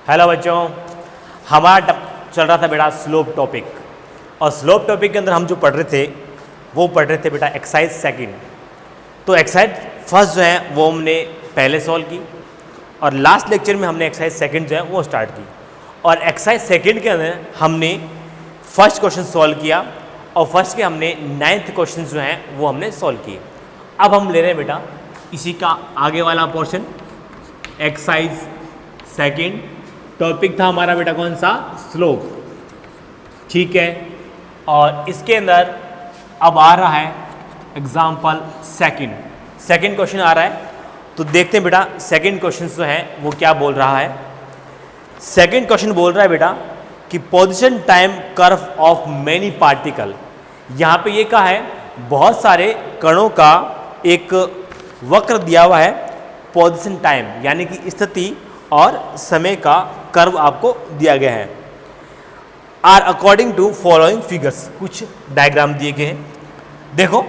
Hello बच्चों, हमारा चल रहा था बेटा स्लोप टॉपिक। और स्लोप टॉपिक के अंदर हम जो पढ़ रहे थे वो पढ़ रहे थे बेटा एक्सरसाइज सेकंड। तो एक्सरसाइज फर्स्ट जो है वो हमने पहले सॉल्व की और लास्ट लेक्चर में हमने एक्सरसाइज सेकंड जो है वो स्टार्ट की। और एक्सरसाइज सेकंड के अंदर हमने फर्स्ट क्वेश्चन सॉल्व किया और फर्स्ट के हमने 9th क्वेश्चन जो हैं वो हमने सॉल्व किए। अब हम ले रहे हैं बेटा इसी का आगे वाला पोर्शन, एक्सरसाइज सेकंड। टॉपिक था हमारा बेटा कौन सा? स्लोप। ठीक है, और इसके अंदर अब आ रहा है एग्जाम्पल सेकंड क्वेश्चन आ रहा है। तो देखते हैं बेटा सेकंड क्वेश्चन जो है वो क्या बोल रहा है। सेकंड क्वेश्चन बोल रहा है बेटा कि position time curve of many particle. यहाँ पे ये कहा है बहुत सारे कणों का एक वक्र दिया हुआ है, पोजीशन टाइम यानी कि स्थिति और समय का कर्व आपको दिया गया है। Are according to following figures, कुछ डायग्राम दिए गए हैं। देखो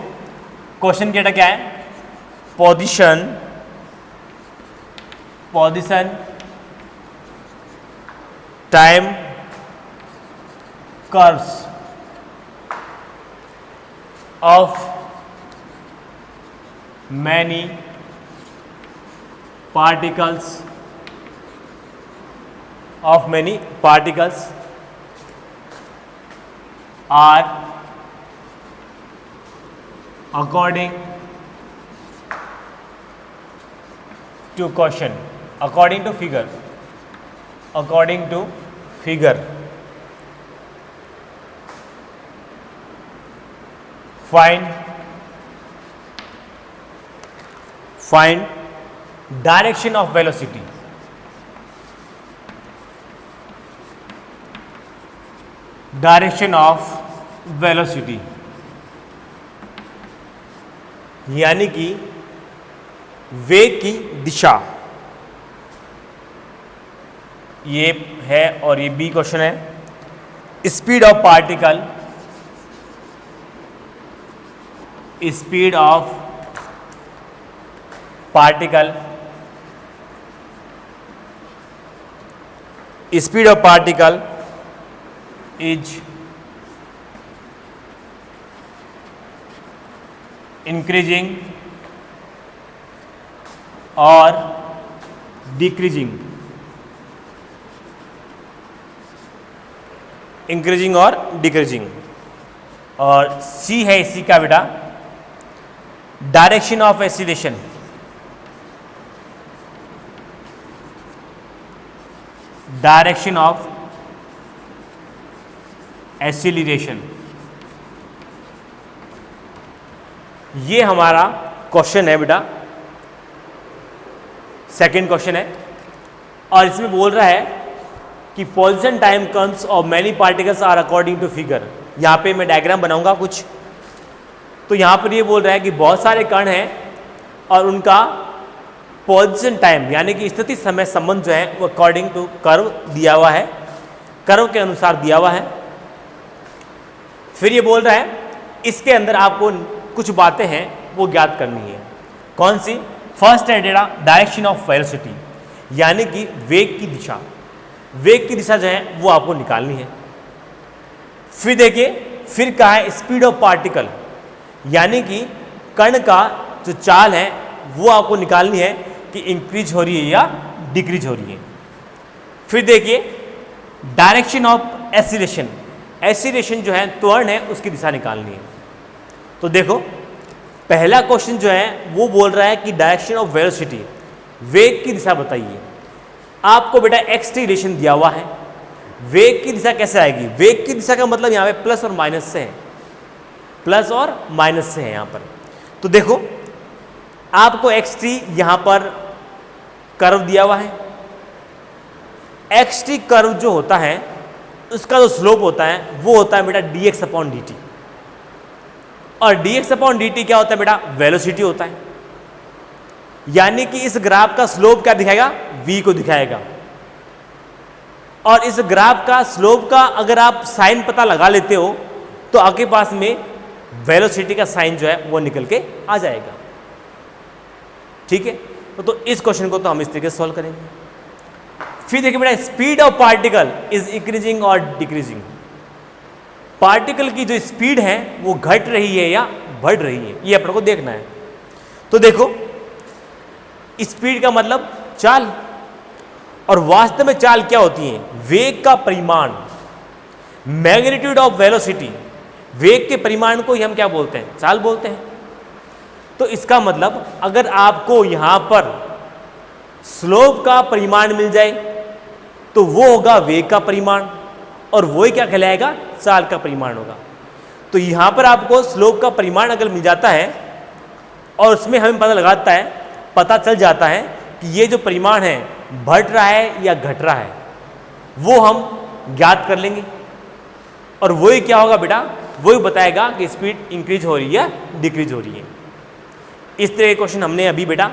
क्वेश्चन क्या है? Position time curves of many particles are according to question, according to figure, find direction of velocity, यानी कि वेग की दिशा। ये है और ये बी क्वेश्चन है। Speed of particle, is increasing or decreasing, और सी है इसी का बेटा डायरेक्शन ऑफ एक्सीलरेशन, ये हमारा क्वेश्चन है बेटा, सेकंड क्वेश्चन है। और इसमें बोल रहा है कि position time curves of many particles are according to figure. यहाँ पे मैं डायग्राम बनाऊंगा कुछ। तो यहाँ पर ये बोल रहा है कि बहुत सारे कण हैं और उनका पोजीशन टाइम यानी कि स्थिति समय संबंध जो है वो अकॉर्डिंग टू कर्व दिया हुआ है, कर्व के अनुसार दिया हुआ है। फिर ये बोल रहा है इसके अंदर आपको कुछ बातें हैं वो ज्ञात करनी है। कौन सी? फर्स्ट है डेटा डायरेक्शन ऑफ वेलोसिटी यानी कि वेग की दिशा जो है वो आपको निकालनी है। फिर देखिए, फिर कहा है स्पीड ऑफ पार्टिकल यानी कि कण का जो चाल है वो आपको निकालनी है कि इंक्रीज हो रही है या डिक्रीज हो रही है। फिर देखिए डायरेक्शन ऑफ एक्सीलरेशन जो है त्वरण है उसकी दिशा निकालनी है। तो देखो पहला क्वेश्चन जो है वो बोल रहा है कि डायरेक्शन ऑफ वेलोसिटी, वेग की दिशा बताइए। आपको बेटा एक्स टी रिलेशन दिया हुआ है, वेग की दिशा कैसे आएगी? वेग की दिशा का मतलब यहाँ पे प्लस और माइनस से है, यहाँ पर। तो देखो आपको एक्स टी यहाँ पर कर्व दिया हुआ है। एक्स टी कर्व जो होता है उसका जो स्लोप होता है वो होता है बेटा dx अपॉन dt, और dx अपॉन dt क्या होता है बेटा? वेलोसिटी होता है। यानी कि इस ग्राफ का स्लोप क्या दिखाएगा? v को दिखाएगा। और इस ग्राफ का स्लोप का अगर आप साइन पता लगा लेते हो तो आपके पास में वेलोसिटी का साइन जो है वो निकल के आ जाएगा। ठीक है, तो इस क्वेश्चन को तो हम इस तरीके से सॉल्व करेंगे। फिर देखिए बेटा, speed of particle is increasing और डिक्रीजिंग। पार्टिकल की जो स्पीड है वो घट रही है या बढ़ रही है, ये अपने को देखना है। तो देखो, स्पीड का मतलब चाल, और वास्तव में चाल क्या होती है? वेग का परिमाण, मैग्नीट्यूड ऑफ वेलोसिटी। वेग के परिमाण को ही हम क्या बोलते हैं? चाल बोलते हैं। तो इसका मतलब अगर आपको यहां पर स्लोप का परिमाण मिल जाए तो वो होगा वेग का परिमाण, और वो ही क्या कहलाएगा? चाल का परिमाण होगा। तो यहां पर आपको स्लोप का परिमाण अगर मिल जाता है और उसमें हमें पता चल जाता है कि ये जो परिमाण है बढ़ रहा है या घट रहा है, वो हम ज्ञात कर लेंगे, और वही क्या होगा बेटा? वही बताएगा कि स्पीड इंक्रीज हो रही है या डिक्रीज हो रही है। इस तरह के क्वेश्चन हमने अभी बेटा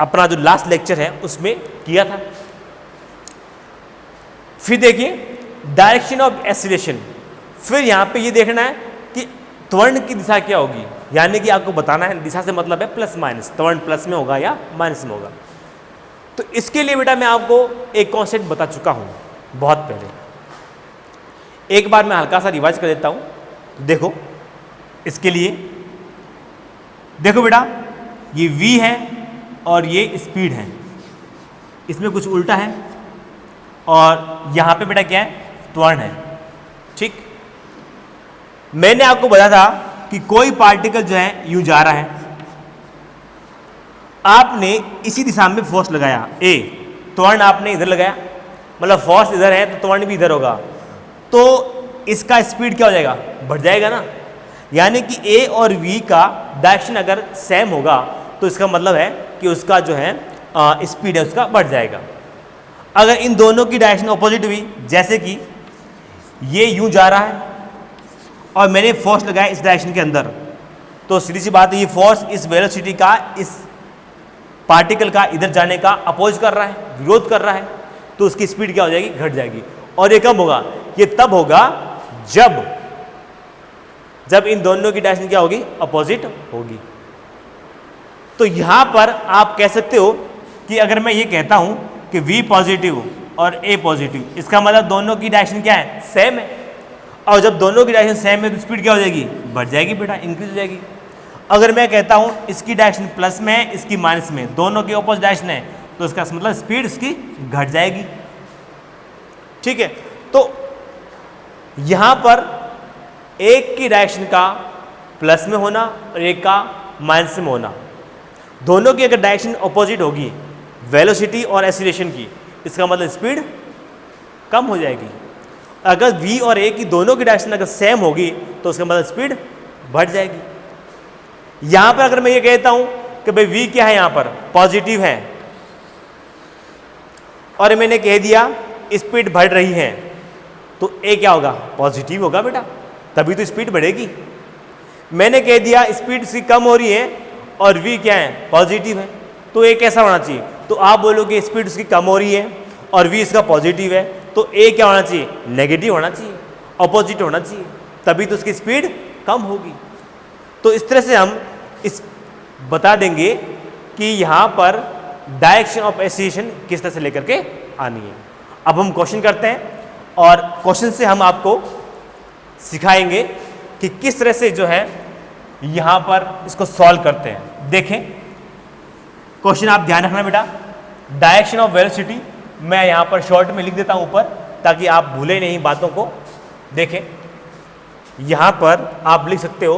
अपना जो लास्ट लेक्चर है उसमें किया था। फिर देखिए, डायरेक्शन ऑफ एक्सीलरेशन। फिर यहां पे ये देखना है कि त्वरण की दिशा क्या होगी, यानी कि आपको बताना है, दिशा से मतलब है प्लस माइनस, त्वरण प्लस में होगा या माइनस में होगा। तो इसके लिए बेटा मैं आपको एक कॉन्सेप्ट बता चुका हूं बहुत पहले, एक बार मैं हल्का सा रिवाइज कर देता हूं। देखो, इसके लिए देखो बेटा, ये v है और ये स्पीड है, इसमें कुछ उल्टा है, और यहां पे बेटा क्या है? त्वरण है। ठीक, मैंने आपको बताया था कि कोई पार्टिकल जो है यूं जा रहा है, आपने इसी दिशा में फोर्स लगाया ए, त्वरण आपने इधर लगाया, मतलब फोर्स इधर है तो त्वरण भी इधर होगा, तो इसका स्पीड क्या हो जाएगा? बढ़ जाएगा ना। यानी कि ए और वी का डायरेक्शन अगर सेम होगा तो इसका मतलब है कि उसका जो है स्पीड है उसका बढ़ जाएगा। अगर इन दोनों की डायरेक्शन अपोजिट हुई, जैसे कि ये यूं जा रहा है और मैंने फोर्स लगाया इस डायरेक्शन के अंदर, तो सीधी सी बात है ये फोर्स इस वेलोसिटी का, इस पार्टिकल का इधर जाने का अपोज कर रहा है, विरोध कर रहा है, तो उसकी स्पीड क्या हो जाएगी? घट जाएगी। और ये कब होगा? ये तब होगा जब इन दोनों की डायरेक्शन क्या होगी? अपोजिट होगी। तो यहां पर आप कह सकते हो कि अगर मैं ये कहता हूं कि V पॉजिटिव और A पॉजिटिव, इसका मतलब दोनों की डायरेक्शन क्या है? सेम है। और जब दोनों की डायरेक्शन सेम है तो स्पीड क्या हो जाएगी? बढ़ जाएगी बेटा, इंक्रीज हो जाएगी। अगर मैं कहता हूं इसकी डायरेक्शन प्लस में है, इसकी माइनस में, दोनों की ऑपोजिट डायरेक्शन है, तो इसका मतलब स्पीड इसकी घट जाएगी। ठीक है, तो यहां पर एक की डायरेक्शन का प्लस में होना और एक का माइनस में होना, दोनों की अगर डायरेक्शन ऑपोजिट होगी वेलोसिटी और एक्सीलरेशन की, इसका मतलब स्पीड कम हो जाएगी। अगर v और a की दोनों की डायरेक्शन अगर सेम होगी तो उसका मतलब स्पीड बढ़ जाएगी। यहां पर अगर मैं ये कहता हूं कि भाई v क्या है? यहां पर पॉजिटिव है, और मैंने कह दिया स्पीड बढ़ रही है, तो a क्या होगा? पॉजिटिव होगा बेटा, तभी तो स्पीड बढ़ेगी। मैंने कह दिया स्पीड इसकी कम हो रही है और v क्या है? पॉजिटिव है, तो a कैसा होना चाहिए? तो आप बोलोगे स्पीड इसकी कम हो रही है और v इसका पॉजिटिव है, तो a क्या होना चाहिए? नेगेटिव होना चाहिए, अपोजिट होना चाहिए, तभी तो उसकी स्पीड कम होगी। तो इस तरह से हम इस बता देंगे कि यहाँ पर डायरेक्शन ऑफ एक्सीलरेशन किस तरह से लेकर के आनी है। अब हम क्वेश्चन करते हैं और क्वेश्चन से हम आपको सिखाएंगे कि किस तरह से जो है यहाँ पर इसको सॉल्व करते हैं। देखें क्वेश्चन, आप ध्यान रखना बेटा, डायरेक्शन ऑफ वेलोसिटी मैं यहाँ पर शॉर्ट में लिख देता हूँ ऊपर, ताकि आप भूले नहीं बातों को। देखें यहाँ पर आप लिख सकते हो,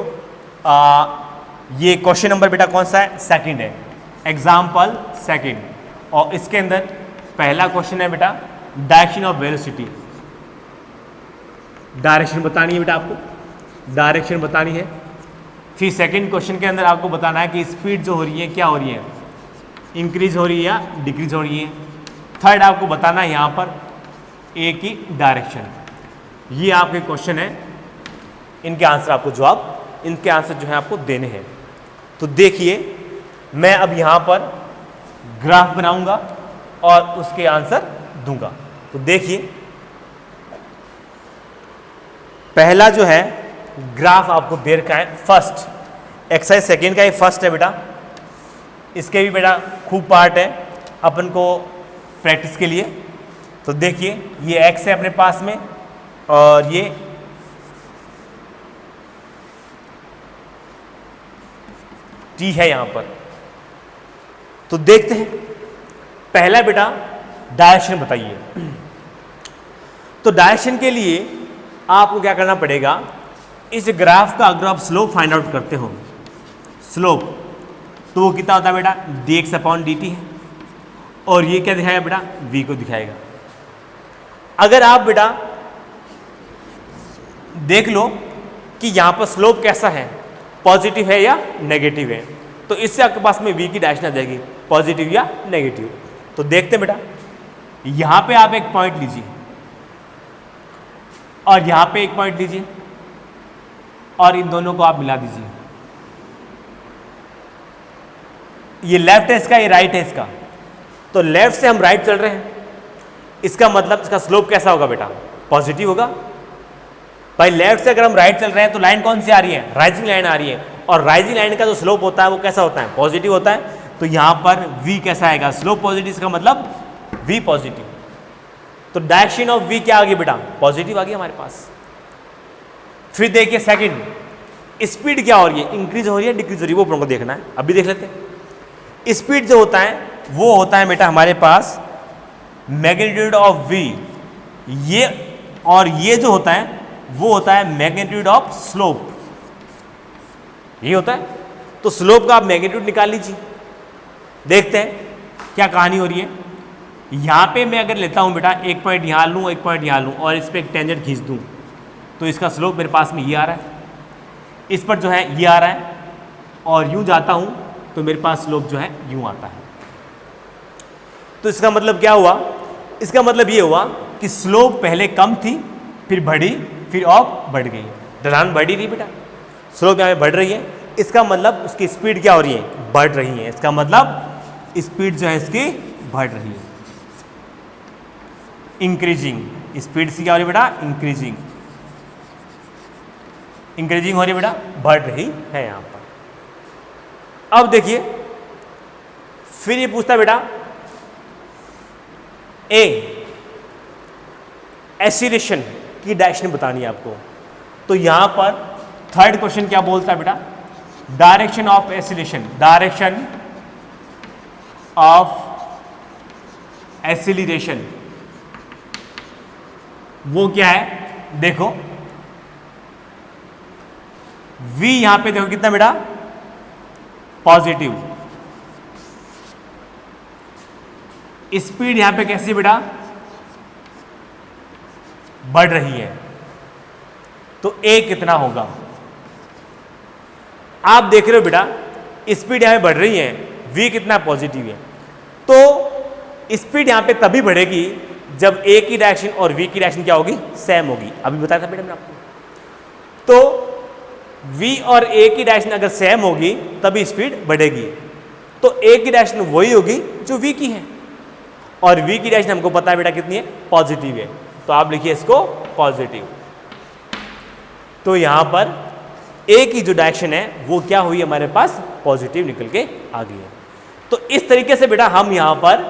ये क्वेश्चन नंबर बेटा कौन सा है? सेकंड है, एग्जाम्पल सेकंड, और इसके अंदर पहला क्वेश्चन है बेटा डायरेक्शन ऑफ वेलोसिटी। डायरेक्शन बतानी है बेटा, आपको डायरेक्शन बतानी है। फिर सेकंड क्वेश्चन के अंदर आपको बताना है कि स्पीड जो हो रही है क्या हो रही है? इंक्रीज हो रही है या डिक्रीज हो रही है। थर्ड आपको बताना है यहाँ पर ए की डायरेक्शन। ये आपके क्वेश्चन है, इनके आंसर आपको इनके आंसर जो है आपको देने हैं। तो देखिए मैं अब यहाँ पर ग्राफ बनाऊंगा और उसके आंसर दूंगा। तो देखिए पहला जो है ग्राफ आपको दे रखा है, फर्स्ट एक्सरसाइज सेकेंड का ये फर्स्ट है बेटा। इसके भी बेटा खूब पार्ट है, अपन को प्रैक्टिस के लिए। तो देखिए ये x है अपने पास में और ये t है यहाँ पर। तो देखते हैं, पहला बेटा डायरेक्शन बताइए। तो डायरेक्शन के लिए आपको क्या करना पड़ेगा, इस ग्राफ का अगर आप स्लोप फाइंड आउट करते हो, स्लोप तो वो कितना होता है बेटा, dx/dt है, और ये क्या दिखाएगा बेटा, v को दिखाएगा। अगर आप बेटा देख लो कि यहाँ पर स्लोप कैसा है, पॉजिटिव है या नेगेटिव है, तो इससे आपके पास में v की डायरेक्शन आ जाएगी, पॉजिटिव या नेगेटिव। तो देखते हैं बेटा, यहाँ पे आप एक पॉइंट लीजिए और यहाँ पे एक पॉइंट लीजिए और इन दोनों को आप मिला दीजिए। ये लेफ्ट है इसका, ये राइट है इसका। तो लेफ्ट से हम राइट चल रहे हैं, इसका मतलब इसका स्लोप कैसा होगा बेटा, पॉजिटिव होगा। भाई लेफ्ट से अगर हम राइट चल रहे हैं तो लाइन कौन सी आ रही है, राइजिंग लाइन आ रही है, और राइजिंग लाइन का जो स्लोप होता है वो कैसा होता है, पॉजिटिव होता है। तो यहाँ पर v कैसा आएगा, स्लोप पॉजिटिव, इसका मतलब v पॉजिटिव। तो डायरेक्शन ऑफ v क्या आ गई बेटा, पॉजिटिव आ गई हमारे पास। फिर देखिए सेकंड, स्पीड क्या हो रही है, इंक्रीज हो रही है डिक्रीज हो रही है, वो अपन को देखना है। अभी देख लेते हैं। स्पीड जो होता है वो होता है बेटा हमारे पास मैग्नीट्यूड ऑफ v, ये और ये जो होता है वो होता है मैग्नीट्यूड ऑफ स्लोप, ये होता है। तो स्लोप का आप मैग्नीट्यूड निकाल लीजिए। देखते हैं क्या कहानी हो रही है। यहाँ पे मैं अगर लेता हूँ बेटा, एक पॉइंट यहाँ लूँ, एक पॉइंट यहाँ लूँ और इस पर एक टेंजेंट खींच दूँ, तो इसका स्लोप मेरे पास में ये आ रहा है, इस पर जो है ये आ रहा है, और यूँ जाता हूँ तो मेरे पास स्लोप जो है यूँ आता है। तो इसका मतलब क्या हुआ, इसका मतलब ये हुआ कि स्लोप पहले कम थी, फिर बढ़ी, फिर और बढ़ गई, ढलान बढ़ी रही बेटा, स्लोप यहाँ पे बढ़ रही है। इसका मतलब उसकी स्पीड क्या हो रही है, बढ़ रही है। इसका मतलब स्पीड जो है इसकी बढ़ रही है, इंक्रीजिंग। स्पीड से क्या हो रही है बेटा, इंक्रीजिंग, इंक्रीजिंग हो रही है बेटा, बढ़ रही है यहाँ पर। अब देखिए फिर ये पूछता है बेटा, एक्सीलरेशन की डायरेक्शन बतानी है आपको। तो यहां पर थर्ड क्वेश्चन क्या बोलता है बेटा, direction of acceleration, direction of acceleration वो क्या है, देखो v यहां पे देखो कितना बेटा, पॉजिटिव। स्पीड यहां पे कैसी बेटा, बढ़ रही है। तो a कितना होगा, आप देख रहे हो बेटा स्पीड यहां पे बढ़ रही है, v कितना पॉजिटिव है। तो स्पीड यहां पे तभी बढ़ेगी जब a की डायरेक्शन और v की डायरेक्शन क्या होगी, सेम होगी। अभी बताया था बेटा मैंने आपको। तो v और a की डायरेक्शन अगर सेम होगी तभी स्पीड बढ़ेगी। तो a की डायरेक्शन वही होगी जो v की है, और v की डायरेक्शन हमको पता है बेटा कितनी है, पॉजिटिव है। तो आप लिखिए इसको पॉजिटिव। तो यहां पर a की जो डायरेक्शन है वो क्या हुई हमारे पास, पॉजिटिव निकल के आ गई है। तो इस तरीके से बेटा हम यहां पर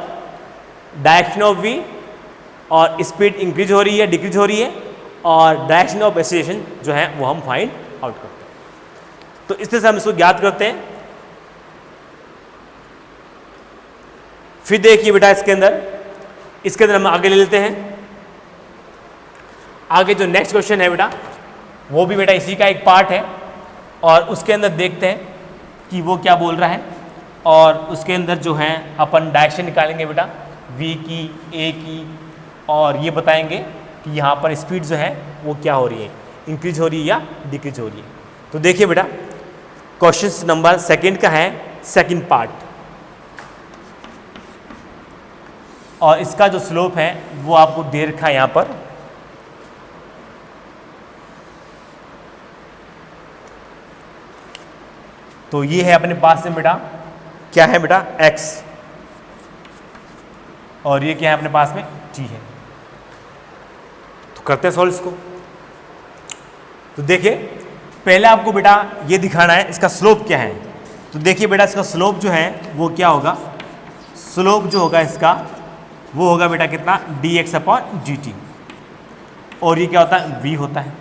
डायरेक्शन ऑफ v और स्पीड इंक्रीज हो रही है डिक्रीज हो रही है, और डायरेक्शन ऑफ एक्सीलरेशन जो है वो हम फाइंड आउट करते हैं। तो इस तरह से हम इसको ज्ञात करते हैं। फिर देखिए बेटा इसके अंदर हम आगे ले लेते हैं। आगे जो नेक्स्ट क्वेश्चन है बेटा वो भी बेटा इसी का एक पार्ट है, और उसके अंदर देखते हैं कि वो क्या बोल रहा है, और उसके अंदर जो है अपन डायरेक्शन निकालेंगे बेटा v की, a की, और ये बताएंगे कि यहाँ पर स्पीड जो है वो क्या हो रही है, इंक्रीज हो रही है या डिक्रीज हो रही है। तो देखिए बेटा क्वेश्चन नंबर सेकंड का है सेकंड पार्ट, और इसका जो स्लोप है वो आपको दे रखा है यहाँ पर। तो ये है अपने पास में बेटा, क्या है बेटा, x, और ये क्या है अपने पास में, t है। तो करते हैं सॉल्व इसको। तो देखिए पहले आपको बेटा ये दिखाना है इसका स्लोप क्या है। तो देखिए बेटा इसका स्लोप जो है वो क्या होगा, स्लोप जो होगा इसका वो होगा बेटा कितना, dx/dt, और ये क्या होता है, v होता है।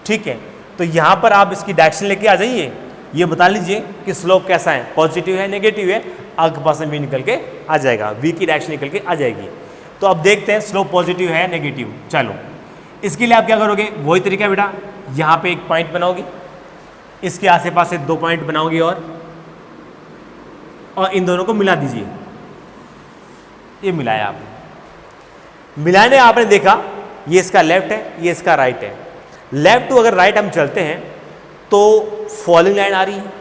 ठीक है, तो यहाँ पर आप इसकी डायरेक्शन लेके आ जाइए, ये बता लीजिए कि स्लोप कैसा है, पॉजिटिव है नेगेटिव है, आपके पास में v निकल के आ जाएगा, v की डायरेक्शन निकल के आ जाएगी। तो अब देखते हैं स्लोप पॉजिटिव है नेगेटिव। चलो इसके लिए आप क्या करोगे, वही तरीका बेटा, यहाँ पे एक पॉइंट बनाओगे, इसके आसे पास से 2 पॉइंट बनाओगे और इन दोनों को मिला दीजिए। ये मिलाया आपने, मिलाने आपने देखा ये इसका लेफ्ट है, ये इसका राइट है। लेफ्ट टू अगर राइट हम चलते हैं तो फॉलिंग लाइन आ रही है,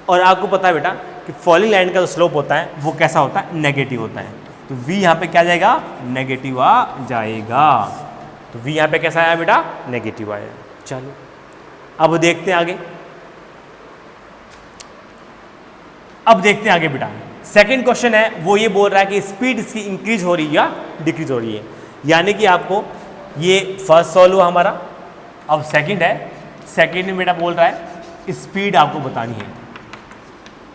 और आपको पता है बेटा कि फॉलिंग लाइन का जो स्लोप होता है वो कैसा होता है, नेगेटिव होता है। तो v यहाँ पे क्या जाएगा, नेगेटिव आ जाएगा। तो v यहाँ पे कैसा आया बेटा, नेगेटिव आया। चलो अब देखते हैं आगे, अब देखते हैं आगे बेटा। सेकंड क्वेश्चन है वो ये बोल रहा है कि स्पीड इसकी इंक्रीज हो रही है या डिक्रीज हो रही है, यानी कि आपको ये फर्स्ट सॉल्व हुआ हमारा। अब सेकंड है, सेकंड में बेटा बोल रहा है स्पीड आपको बतानी है,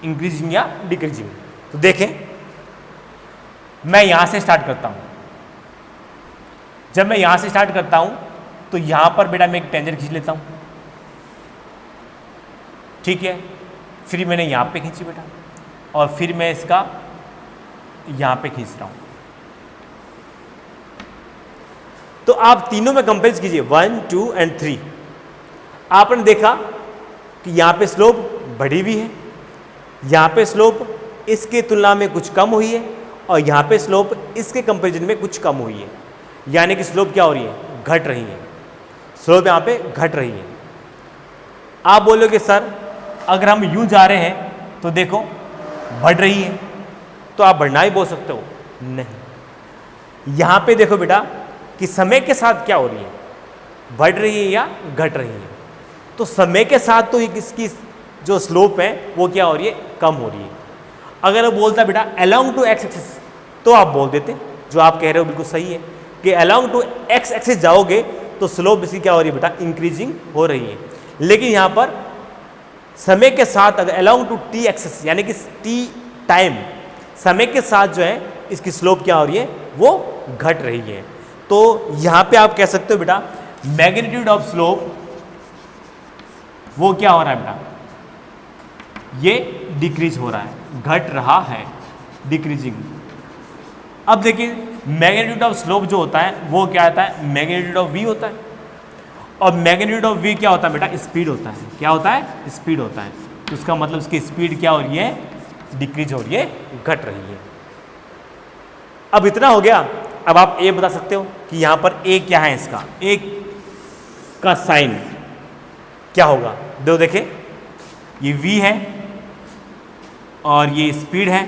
इंक्रीजिंग या डिक्रीजिंग। तो देखें मैं यहां से स्टार्ट करता हूं, जब मैं यहां से स्टार्ट करता हूं तो यहां पर बेटा मैं एक टेंजेंट खींच लेता हूं, ठीक है, फिर मैंने यहां पे खींची बेटा, और फिर मैं इसका यहां पे खींच रहा हूं। तो आप तीनों में कंपेयर कीजिए 1, 2 एंड 3। आपने देखा कि यहां पे स्लोप बढ़ी हुई है, यहां पे स्लोप इसके तुलना में कुछ कम हुई है, और यहां पे स्लोप इसके कंपैरिजन में कुछ कम हुई है, यानी कि स्लोप क्या हो रही है, घट रही है। स्लोप यहां पे घट रही है। आप बोलोगे सर अगर हम यूं जा रहे हैं तो देखो बढ़ रही है, तो आप बढ़ना ही बोल सकते हो, नहीं। यहां पे देखो बेटा कि समय के साथ क्या हो रही है, बढ़ रही है या घट रही है। तो समय के साथ तो इसकी जो स्लोप है वो क्या हो रही है, कम हो रही है। अगर वो बोलता बेटा अलोंग टू एक्स एक्सिस, तो आप बोल देते, जो आप कह रहे हो बिल्कुल सही है कि अलोंग टू एक्स एक्सिस जाओगे तो स्लोप इसकी क्या हो रही है बेटा, इंक्रीजिंग हो रही है। लेकिन यहाँ पर समय के साथ अगर अलोंग टू टी एक्सिस, यानी कि टी टाइम, समय के साथ जो है इसकी स्लोप क्या हो रही है, वो घट रही है। तो यहाँ पे आप कह सकते हो बेटा मैग्नीट्यूड ऑफ स्लोप वो क्या हो रहा है बेटा, ये डिक्रीज हो रहा है, घट रहा है, डिक्रीजिंग। अब देखिए मैग्नीट्यूड ऑफ स्लोप जो होता है वो क्या आता है, मैग्नीट्यूड ऑफ v होता है, और मैग्नीट्यूड ऑफ v क्या होता है बेटा, स्पीड होता है। क्या होता है, स्पीड होता है। तो इसका मतलब इसकी स्पीड क्या हो रही है, डिक्रीज हो रही है, घट रही है। अब इतना हो गया। अब आप ये बता सकते हो कि यहाँ पर a क्या है, इसका a का साइन क्या होगा। दो देखें, ये v है और ये स्पीड है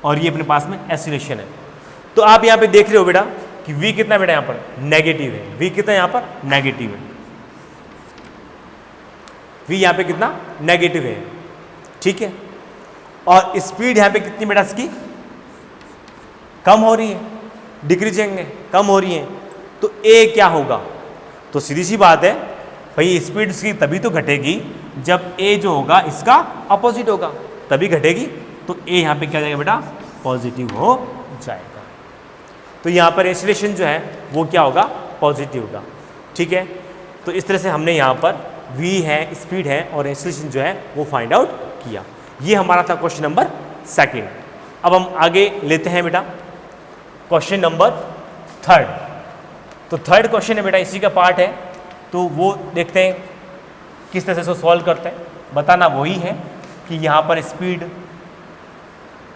और ये अपने पास में एक्सीलरेशन है। तो आप यहाँ पे देख रहे हो बेटा कि v कितना बेटा यहाँ पर नेगेटिव है, v कितना यहाँ पर नेगेटिव है, v यहाँ पे कितना नेगेटिव है, ठीक है। और स्पीड यहाँ पे कितनी बेटा इसकी कम हो रही है, डिक्रीजिंग है, कम हो रही है। तो a क्या होगा, तो सीधी सी बात है भाई स्पीड इसकी तभी तो घटेगी जब a जो होगा इसका अपोजिट होगा, तभी घटेगी। तो a यहाँ पे क्या जाएगा बेटा, पॉजिटिव हो जाएगा। तो यहाँ पर एक्सीलरेशन जो है वो क्या होगा, पॉजिटिव होगा, ठीक है। तो इस तरह से हमने यहाँ पर v है, स्पीड है और एक्सीलरेशन जो है वो फाइंड आउट किया। ये हमारा था क्वेश्चन नंबर सेकंड। अब हम आगे लेते हैं बेटा क्वेश्चन नंबर थर्ड। तो थर्ड क्वेश्चन है बेटा इसी का पार्ट है, तो वो देखते हैं किस तरह से इसको सॉल्व करते हैं। बताना वही है कि यहाँ पर स्पीड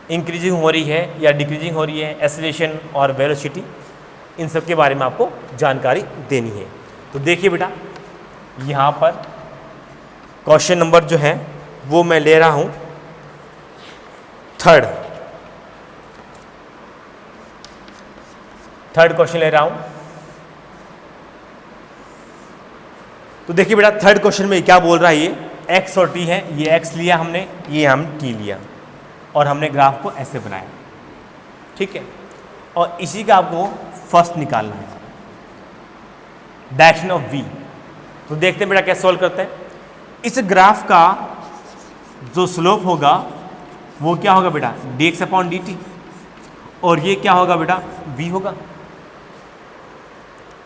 इंक्रीजिंग हो रही है या डिक्रीजिंग हो रही है, एक्सीलरेशन और वेलोसिटी, इन सब के बारे में आपको जानकारी देनी है। तो देखिए बेटा यहाँ पर क्वेश्चन नंबर जो है वो मैं ले रहा हूँ थर्ड क्वेश्चन ले रहा हूँ। तो देखिए बेटा थर्ड क्वेश्चन में क्या बोल रहा है, ये x और t है, ये x लिया हमने, ये हम t लिया और हमने ग्राफ को ऐसे बनाया, ठीक है। और इसी का आपको फर्स्ट निकालना है, डायरेक्शन ऑफ v। तो देखते हैं बेटा कैसे सॉल्व करते हैं। इस ग्राफ का जो स्लोप होगा वो क्या होगा बेटा, dx/dt, और ये क्या होगा बेटा, v होगा।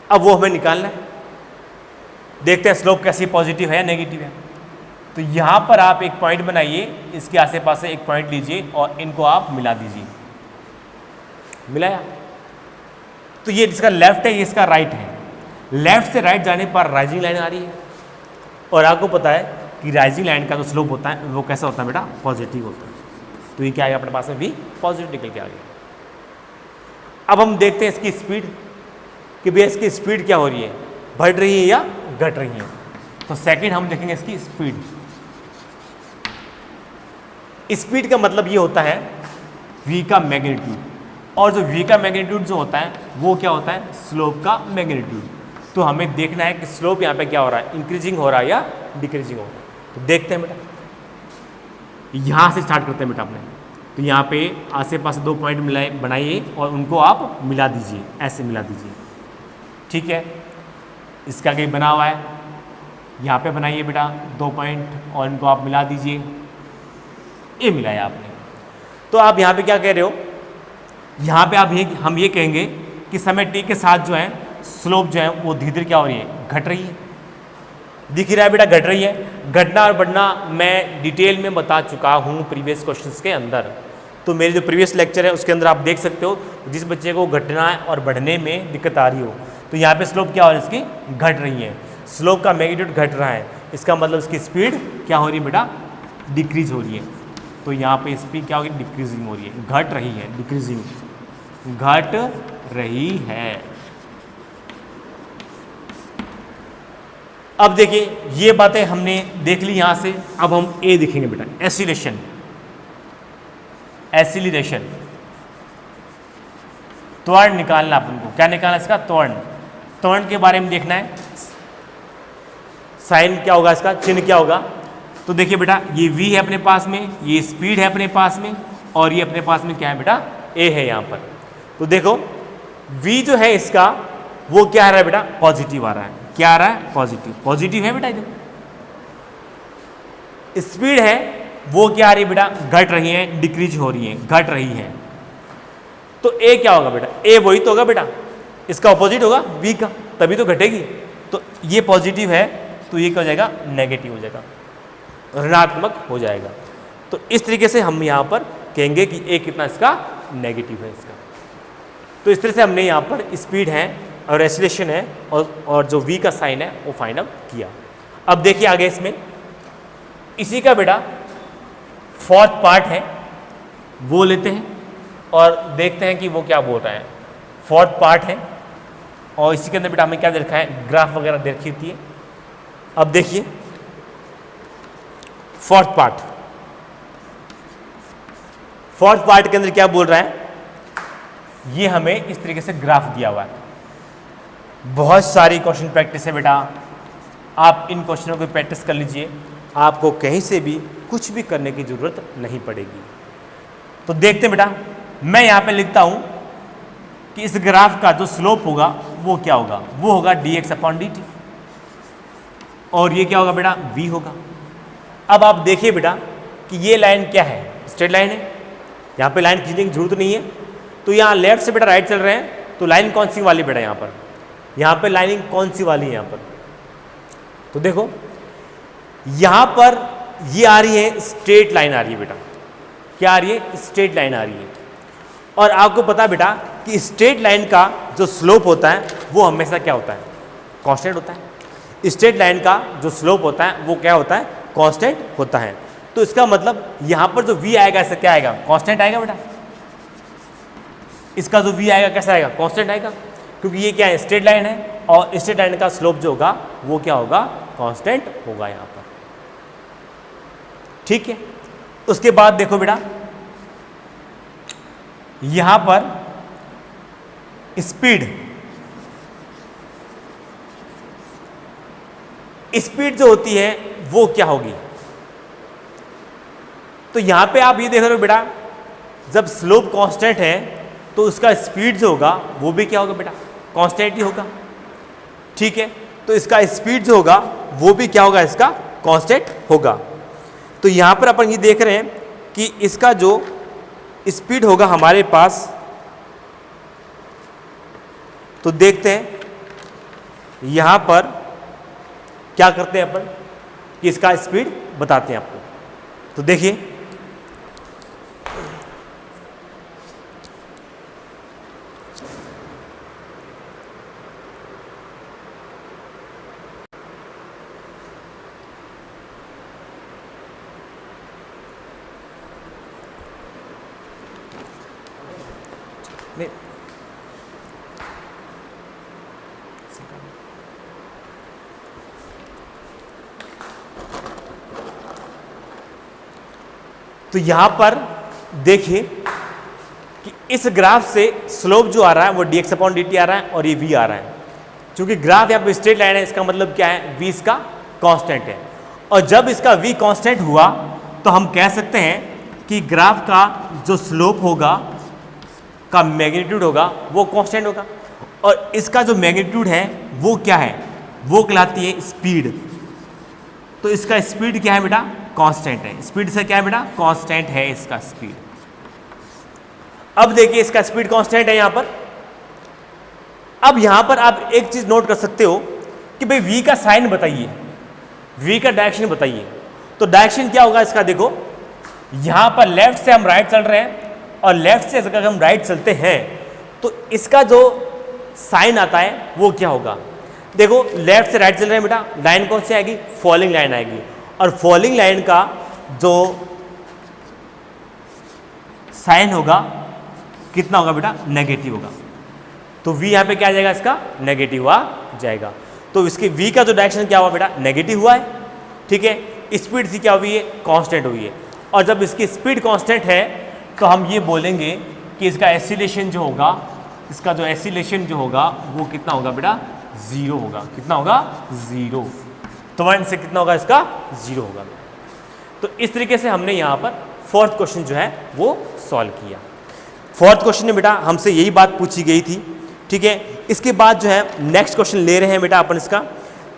अब वो हमें निकालना है। देखते हैं स्लोप कैसी पॉजिटिव है या नेगेटिव है। तो यहाँ पर आप एक पॉइंट बनाइए, इसके आसे पास से एक पॉइंट लीजिए और इनको आप मिला दीजिए। मिलाया तो ये इसका लेफ्ट है, ये इसका राइट है। लेफ्ट से राइट जाने पर राइजिंग लाइन आ रही है और आपको पता है कि राइजिंग लाइन का जो स्लोप होता है वो कैसा होता है बेटा, पॉजिटिव होता है। तो ये क्या आएगा अपने पास में, भी पॉजिटिव निकल के आ गया। अब हम देखते हैं इसकी स्पीड कि भैया इसकी स्पीड क्या हो रही है, बढ़ रही है या घट रही है। तो सेकंड हम देखेंगे इसकी स्पीड। स्पीड का मतलब ये होता है v का मैग्नीट्यूड, और जो v का मैग्नीट्यूड जो होता है वो क्या होता है, स्लोप का मैग्नीट्यूड। तो हमें देखना है कि स्लोप यहाँ पे क्या हो रहा है, इंक्रीजिंग हो रहा है या डिक्रीजिंग हो रहा है। तो देखते हैं बेटा, यहाँ से स्टार्ट करते हैं बेटा अपने। तो यहाँ पे आसे पास 2 पॉइंट मिलाए बनाइए और उनको आप मिला दीजिए, ऐसे मिला दीजिए। ठीक है, इसका कहीं बना हुआ है, यहाँ पे बनाइए बेटा 2 पॉइंट और इनको आप मिला दीजिए। ये मिलाया आपने। तो आप यहाँ पे क्या कह रहे हो, यहाँ पे आप हम ये कहेंगे कि समय t के साथ जो है स्लोप जो है वो धीरे धीरे क्या हो रही है, घट रही है। दिख रहा है बेटा, घट रही है। घटना और बढ़ना मैं डिटेल में बता चुका हूँ प्रीवियस क्वेश्चंस के अंदर। तो मेरे जो प्रीवियस लेक्चर है उसके अंदर आप देख सकते हो, जिस बच्चे को घटना और बढ़ने में दिक्कत आ रही हो तो यहाँ पे स्लोप क्या हो रही है, इसकी घट रही है। स्लोप का मैग्नीट्यूड घट रहा है, इसका मतलब इसकी स्पीड क्या हो रही है बेटा, डिक्रीज हो रही है। तो यहाँ पे स्पीड क्या होगी, डिक्रीजिंग हो रही है, घट रही है, डिक्रीजिंग, घट रही है। अब देखिए ये बातें हमने देख ली यहाँ से। अब हम ए देखेंगे बेटा, एसिलेशन। एसिलेशन त्वरण निकालना अपन को, क्या निकालना इसका, त्वरण। त्वरण के बारे में देखना है, साइन क्या होगा इसका, चिन्ह क्या होगा। तो देखिए बेटा ये v है अपने पास में, ये स्पीड है अपने पास में, और ये अपने पास में क्या है बेटा, a है यहाँ पर। तो देखो v जो है इसका वो क्या आ रहा है बेटा, पॉजिटिव आ रहा है। क्या आ रहा है, पॉजिटिव। पॉजिटिव है बेटा इधर। स्पीड है वो क्या आ रही है बेटा, घट रही है, डिक्रीज हो रही है, घट रही है। तो a क्या होगा बेटा, a वही तो होगा बेटा, इसका ऑपोजिट होगा v का, तभी तो घटेगी। तो ये पॉजिटिव है तो ये क्या हो जाएगा, नेगेटिव हो जाएगा, ऋणात्मक हो जाएगा। तो इस तरीके से हम यहाँ पर कहेंगे कि a कितना इसका नेगेटिव है इसका। तो इस तरह से हमने यहाँ पर स्पीड है और एसिलेशन है और जो v का साइन है वो फाइंड आउट किया। अब देखिए आगे इसमें इसी का बेटा फोर्थ पार्ट है वो लेते हैं और देखते हैं कि वो क्या बोल रहा है। फोर्थ पार्ट है और इसी के अंदर बेटा हमें क्या दे रखा है, ग्राफ वगैरह दे रखी होती है। अब देखिए फोर्थ पार्ट के अंदर क्या बोल रहा है, ये हमें इस तरीके से ग्राफ दिया हुआ है। बहुत सारी क्वेश्चन प्रैक्टिस है बेटा, आप इन क्वेश्चनों को प्रैक्टिस कर लीजिए, आपको कहीं से भी कुछ भी करने की जरूरत नहीं पड़ेगी। तो देखते हैं बेटा, मैं यहाँ पे लिखता हूँ कि इस ग्राफ का जो स्लोप होगा वो क्या होगा, वो होगा dx/dt, और ये क्या होगा बेटा, v होगा। अब आप देखिए बेटा कि ये लाइन क्या है, स्ट्रेट लाइन है, यहाँ पे लाइन खींचने की जरूरत नहीं है। तो यहाँ लेफ्ट से बेटा राइट चल रहे हैं, तो लाइन कौन सी वाली बेटा, यहाँ पे लाइनिंग कौन सी वाली है यहाँ पर। तो देखो यहाँ पर ये आ रही है, स्ट्रेट लाइन आ रही है बेटा। क्या आ रही है, स्ट्रेट लाइन आ रही है। और आपको पता बेटा कि स्ट्रेट लाइन का जो स्लोप होता है वो हमेशा क्या होता है, कांस्टेंट होता है। स्ट्रेट लाइन का जो स्लोप होता है वो क्या होता है, कांस्टेंट होता है। तो इसका मतलब यहाँ पर जो v आएगा ऐसा क्या आएगा, कांस्टेंट आएगा बेटा। इसका जो v आएगा कैसा आएगा, कांस्टेंट आएगा, क्योंकि ये क्या है, स्ट्रेट लाइन है और स्ट्रेट लाइन का स्लोप जो होगा वो क्या होगा, कांस्टेंट होगा यहाँ पर। ठीक है, उसके बाद देखो बेटा यहाँ पर स्पीड जो होती है वो क्या होगी। तो यहाँ पे आप ये देख रहे हो बेटा, जब स्लोप कांस्टेंट है तो उसका स्पीड जो होगा वो भी क्या होगा बेटा, कांस्टेंट ही होगा। ठीक है, तो इसका स्पीड जो होगा वो भी क्या होगा, इसका कांस्टेंट होगा। तो यहाँ पर अपन ये देख रहे हैं कि इसका जो स्पीड होगा हमारे पास तो देखते हैं यहाँ पर क्या करते हैं अपन कि इसका स्पीड बताते हैं आपको। तो देखिए नहीं तो यहां पर देखिए कि इस ग्राफ से स्लोप जो आ रहा है वो dx अपॉन dt आ रहा है और ये v आ रहा है। क्योंकि ग्राफ यहाँ पे स्ट्रेट लाइन है, इसका मतलब क्या है, v इसका कांस्टेंट है। और जब इसका v कांस्टेंट हुआ तो हम कह सकते हैं कि ग्राफ का जो स्लोप होगा का मैग्नीट्यूड होगा वो कांस्टेंट होगा। और इसका जो मैग्नीट्यूड है वो क्या है, वो कहलाती है स्पीड। तो इसका स्पीड क्या है बेटा, कांस्टेंट है। स्पीड से क्या है बेटा, कांस्टेंट है इसका स्पीड। अब देखिए इसका स्पीड कांस्टेंट है यहां पर। अब यहां पर आप एक चीज नोट कर सकते हो कि भाई v का साइन बताइए, v का डायरेक्शन बताइए। तो डायरेक्शन क्या होगा इसका, देखो यहां पर लेफ्ट से हम राइट चल रहे हैं और लेफ्ट से अगर हम राइट चलते हैं तो इसका जो साइन आता है वो क्या होगा। देखो लेफ्ट से राइट चल रहे हैं बेटा, लाइन कौन सी आएगी, फॉलिंग लाइन आएगी। और फॉलिंग लाइन का जो साइन होगा कितना होगा बेटा, नेगेटिव होगा। तो v यहाँ पे क्या आ जाएगा, इसका नेगेटिव आ जाएगा। तो इसके v का जो डायरेक्शन क्या हुआ बेटा, नेगेटिव हुआ है, ठीक है। स्पीड सी क्या हुई है, कांस्टेंट हुई है। और जब इसकी स्पीड कांस्टेंट है तो हम ये बोलेंगे कि इसका एसिलेशन जो होगा, इसका जो एसिलेशन जो होगा वो कितना होगा बेटा, जीरो होगा। कितना होगा, जीरो। तो वन से कितना होगा, इसका जीरो होगा। तो इस तरीके से हमने यहाँ पर फोर्थ क्वेश्चन जो है वो सॉल्व किया। फोर्थ क्वेश्चन में बेटा हमसे यही बात पूछी गई थी, ठीक है। इसके बाद जो है नेक्स्ट क्वेश्चन ले रहे हैं बेटा अपन इसका।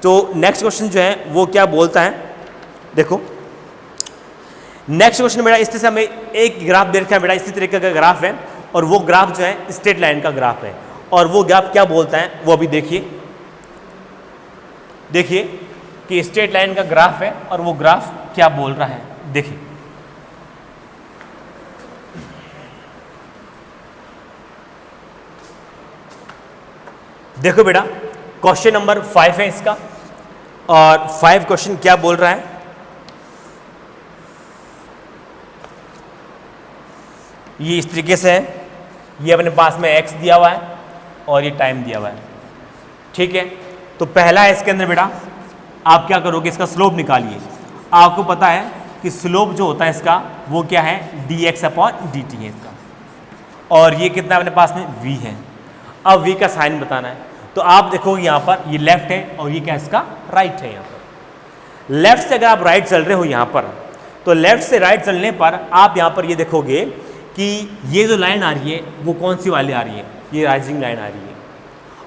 तो नेक्स्ट क्वेश्चन जो है वो क्या बोलता है, देखो नेक्स्ट क्वेश्चन बेटा इस तरह से हमें एक ग्राफ दे रखा है बेटा, इसी तरीके का ग्राफ है और वो ग्राफ जो है स्ट्रेट लाइन का ग्राफ है। और वो ग्राफ क्या बोलता है वो अभी देखिए, देखिए कि स्ट्रेट लाइन का ग्राफ है और वो ग्राफ क्या बोल रहा है, देखिए देखो बेटा क्वेश्चन नंबर 5 है इसका। और 5 क्वेश्चन क्या बोल रहा है, ये इस तरीके से है। ये अपने पास में x दिया हुआ है और ये टाइम दिया हुआ है, ठीक है। तो पहला है इसके अंदर बेटा आप क्या करोगे, इसका स्लोप निकालिए। आपको पता है कि स्लोप जो होता है इसका वो क्या है, dx अपॉन dt है इसका। और ये कितना अपने पास में v है। अब v का साइन बताना है। तो आप देखोगे यहाँ पर ये लेफ्ट है और ये क्या इसका राइट है। यहाँ पर लेफ्ट से अगर आप राइट चल रहे हो यहाँ पर, तो लेफ्ट से राइट चलने पर आप यहाँ पर ये देखोगे कि ये जो लाइन आ रही है वो कौन सी वाली आ रही है, ये राइजिंग लाइन आ रही है।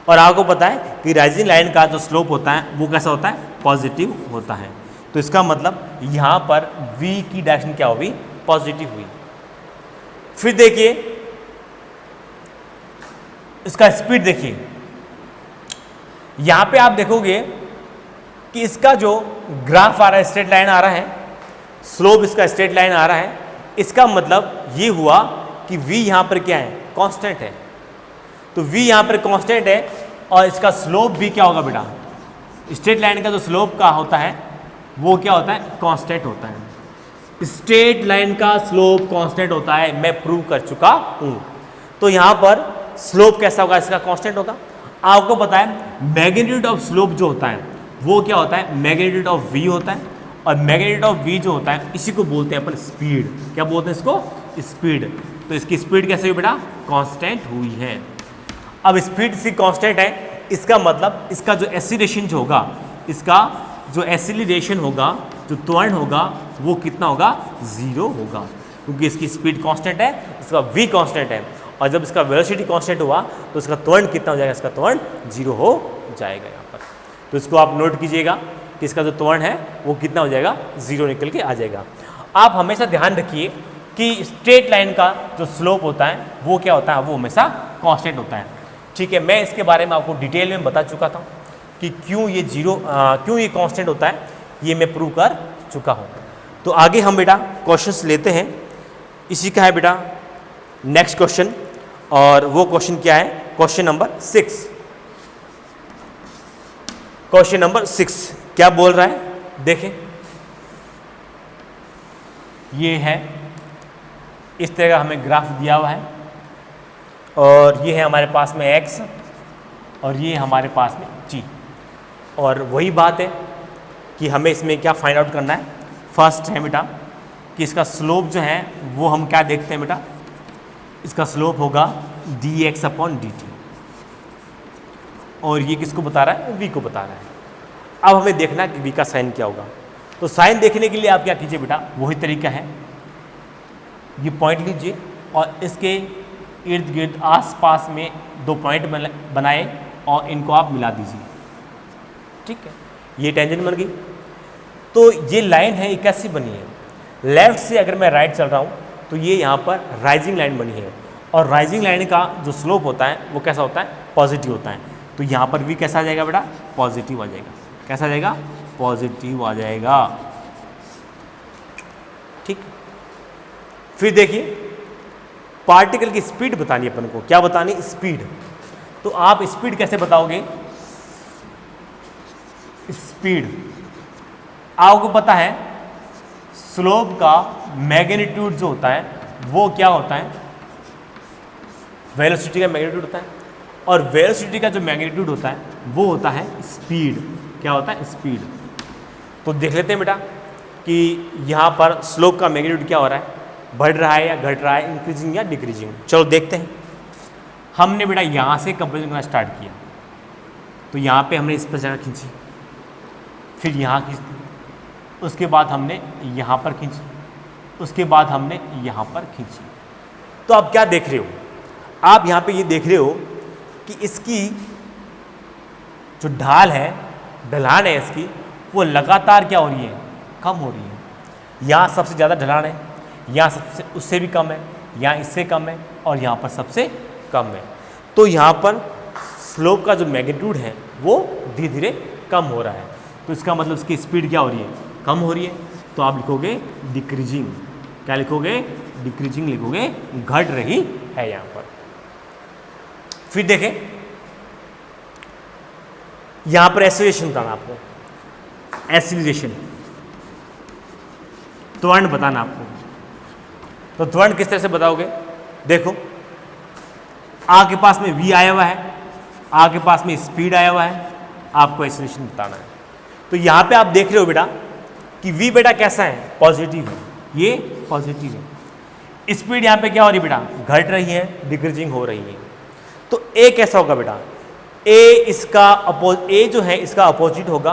और आपको पता है कि राइजिंग लाइन का जो स्लोप होता है वो कैसा होता है, पॉजिटिव होता है। तो इसका मतलब यहाँ पर v की डायरेक्शन क्या हुई, पॉजिटिव हुई। फिर देखिए इसका स्पीड देखिए, यहाँ पे आप देखोगे कि इसका जो ग्राफ आ रहा है स्ट्रेट लाइन आ रहा है, स्लोप इसका स्ट्रेट लाइन आ रहा है। इसका मतलब ये हुआ कि v यहाँ पर क्या है, कांस्टेंट है। तो v यहाँ पर कांस्टेंट है और इसका स्लोप भी क्या होगा बेटा, स्ट्रेट लाइन का जो स्लोप का होता है वो क्या होता है, कांस्टेंट होता है। स्ट्रेट लाइन का स्लोप कांस्टेंट होता है, मैं प्रूव कर चुका हूँ। तो यहाँ पर स्लोप कैसा होगा, इसका कांस्टेंट होगा। आपको पता है मैग्नीट्यूड ऑफ स्लोप जो होता है वो क्या होता है, मैग्नीट्यूड ऑफ v होता है। और मैग्नीट्यूड ऑफ v जो होता है इसी को बोलते हैं अपन स्पीड। क्या बोलते हैं इसको, स्पीड। तो इसकी स्पीड कैसे हुई बेटा, कांस्टेंट हुई है। अब स्पीड सी कांस्टेंट है, इसका मतलब इसका जो एक्सीलरेशन जो होगा, इसका जो एक्सीलरेशन होगा, जो त्वरण होगा वो कितना होगा, जीरो होगा। क्योंकि इसकी स्पीड कांस्टेंट है, इसका v कांस्टेंट है। और जब इसका वेलोसिटी कांस्टेंट हुआ तो इसका त्वरण कितना हो जाएगा, इसका त्वरण जीरो हो जाएगा यहाँ पर। तो इसको आप नोट कीजिएगा कि इसका जो त्वरण है वो कितना हो जाएगा, जीरो निकल के आ जाएगा। आप हमेशा ध्यान रखिए कि स्ट्रेट लाइन का जो स्लोप होता है वो क्या होता है, वो हमेशा कांस्टेंट होता है, ठीक है, मैं इसके बारे में आपको डिटेल में बता चुका था कि क्यों ये क्यों ये कांस्टेंट होता है, ये मैं प्रूव कर चुका हूँ। तो आगे हम बेटा क्वेश्चंस लेते हैं। इसी का है बेटा नेक्स्ट क्वेश्चन, और वो क्वेश्चन क्या है, क्वेश्चन नंबर 6। क्वेश्चन नंबर 6 क्या बोल रहा है, देखें। ये है, इस तरह का हमें ग्राफ दिया हुआ है, और ये है हमारे पास में x, और ये हमारे पास में t। और वही बात है कि हमें इसमें क्या फाइंड आउट करना है। फर्स्ट है बेटा कि इसका स्लोप जो है वो हम क्या देखते हैं बेटा, इसका स्लोप होगा dx/dt, और ये किसको बता रहा है, v को बता रहा है। अब हमें देखना है कि v का साइन क्या होगा। तो साइन देखने के लिए आप क्या कीजिए बेटा, वही तरीका है, ये पॉइंट लीजिए और इसके इर्द गिर्द आसपास में 2 पॉइंट बनाए और इनको आप मिला दीजिए। ठीक है, ये टेंजेंट बन गई। तो ये लाइन है, ये कैसी बनी है, लेफ्ट से अगर मैं राइट चल रहा हूँ तो ये यहाँ पर राइजिंग लाइन बनी है, और राइजिंग लाइन का जो स्लोप होता है वो कैसा होता है, पॉजिटिव होता है। तो यहाँ पर भी कैसा आ जाएगा बेटा, पॉजिटिव आ जाएगा। कैसा आ जाएगा, पॉजिटिव आ जाएगा। ठीक, फिर देखिए पार्टिकल की स्पीड बतानी है अपन को। क्या बतानी, स्पीड। तो आप स्पीड कैसे बताओगे, स्पीड आपको पता है स्लोप का मैग्नीट्यूड जो होता है वो क्या होता है, वेलोसिटी का मैग्नीट्यूड होता है, और वेलोसिटी का जो मैग्नीट्यूड होता है वो होता है स्पीड। क्या होता है, स्पीड। तो देख लेते हैं बेटा कि यहाँ पर स्लोप का मैग्नीट्यूड क्या हो रहा है, बढ़ रहा है या घट रहा है, इंक्रीजिंग या डिक्रीजिंग। चलो देखते हैं। हमने बेटा यहाँ से कंपेरिजन करना स्टार्ट किया, तो यहाँ पे हमने इस पर जगह खींची, फिर यहाँ खींच दी, उसके बाद हमने यहाँ पर खींची, उसके बाद हमने यहाँ पर खींची। तो आप क्या देख रहे हो, आप यहाँ पे ये देख रहे हो कि इसकी जो ढाल है, ढलान है इसकी, वो लगातार क्या हो रही है, कम हो रही है। यहाँ सबसे ज़्यादा ढलान है, यहाँ सबसे उससे भी कम है, यहाँ इससे कम है, और यहाँ पर सबसे कम है। तो यहाँ पर स्लोप का जो मैग्नीट्यूड है वो धीरे धीरे कम हो रहा है। तो इसका मतलब इसकी स्पीड क्या हो रही है, कम हो रही है। तो आप लिखोगे डिक्रीजिंग। क्या लिखोगे, डिक्रीजिंग लिखोगे, घट रही है यहाँ पर। फिर देखें, यहाँ पर एक्सीलरेशन बताना आपको, एक्सीलरेशन त्वरण बताना आपको। तो त्वरण किस तरह से बताओगे, देखो आ के पास में v आया हुआ है, आ के पास में स्पीड आया हुआ है, आपको एक्सीलरेशन बताना है। तो यहाँ पे आप देख रहे हो बेटा कि v बेटा कैसा है, पॉजिटिव है, ये पॉजिटिव है। स्पीड यहाँ पे क्या हो रही है बेटा, घट रही है, डिक्रीजिंग हो रही है। तो a कैसा होगा बेटा, a जो है इसका अपोजिट होगा,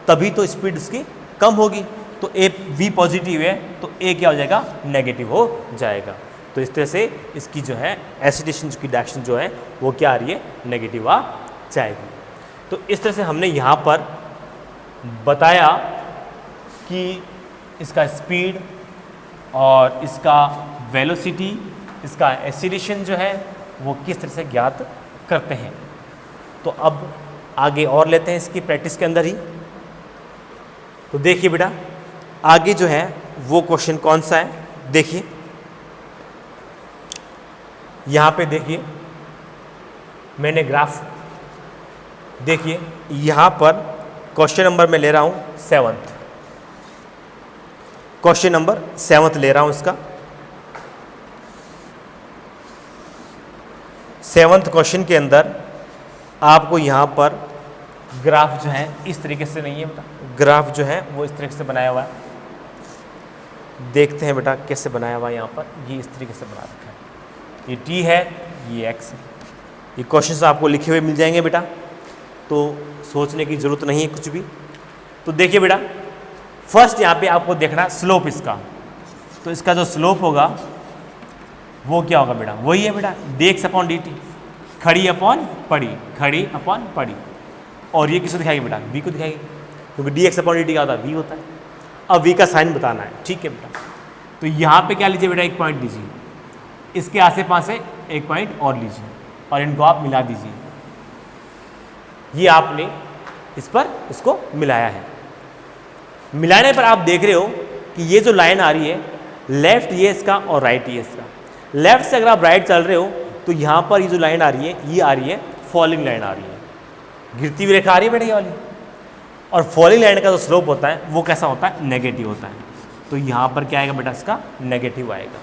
तभी तो स्पीड इसकी कम होगी। तो v पॉजिटिव है तो a क्या हो जाएगा, नेगेटिव हो जाएगा। तो इस तरह से इसकी जो है एक्सीलरेशन की डायरेक्शन जो है वो क्या आ रही है, नेगेटिव आ जाएगी। तो इस तरह से हमने यहाँ पर बताया कि इसका स्पीड और इसका वेलोसिटी, इसका एक्सीलरेशन जो है वो किस तरह से ज्ञात करते हैं। तो अब आगे और लेते हैं इसकी प्रैक्टिस के अंदर ही। तो देखिए बेटा आगे जो है वो क्वेश्चन कौन सा है, देखिए यहाँ पे देखिए मैंने ग्राफ, देखिए यहाँ पर क्वेश्चन नंबर मैं ले रहा हूँ 7th, क्वेश्चन नंबर 7th ले रहा हूँ इसका। 7th क्वेश्चन के अंदर आपको यहाँ पर ग्राफ जो है इस तरीके से नहीं है बेटा, ग्राफ जो है वो इस तरीके से बनाया हुआ है। देखते हैं बेटा कैसे बनाया हुआ है, यहाँ पर ये इस तरीके से बना रखा है, ये t है, ये x है। ये क्वेश्चंस आपको लिखे हुए मिल जाएंगे बेटा, तो सोचने की ज़रूरत नहीं है कुछ भी। तो देखिए बेटा फर्स्ट यहाँ पे आपको देखना स्लोप इसका, तो इसका जो स्लोप होगा वो क्या होगा बेटा, वही है बेटा dx/dt, खड़ी अपॉन पड़ी, खड़ी अपॉन पड़ी। और ये किसको दिखाएगी बेटा, v को दिखाएगी, क्योंकि dx/dt क्या होता है, v होता है। अब v का साइन बताना है, ठीक है बेटा। तो यहाँ पे क्या लीजिए बेटा, एक पॉइंट लीजिए, इसके आसे पास से एक पॉइंट और लीजिए और इनको आप मिला दीजिए। ये आपने इस पर इसको मिलाया है। मिलाने पर आप देख रहे हो कि ये जो लाइन आ रही है, लेफ्ट ये इसका और राइट ये इसका। लेफ्ट से अगर आप राइट चल रहे हो तो यहाँ पर ये जो लाइन आ रही है, ये आ रही है फॉलिंग लाइन आ रही है, गिरती हुई रेखा आ रही है बेटा ये वाली। और फॉलिंग लाइन का जो स्लोप होता है वो कैसा होता है, नेगेटिव होता है। तो यहाँ पर क्या आएगा बेटा, इसका नेगेटिव आएगा,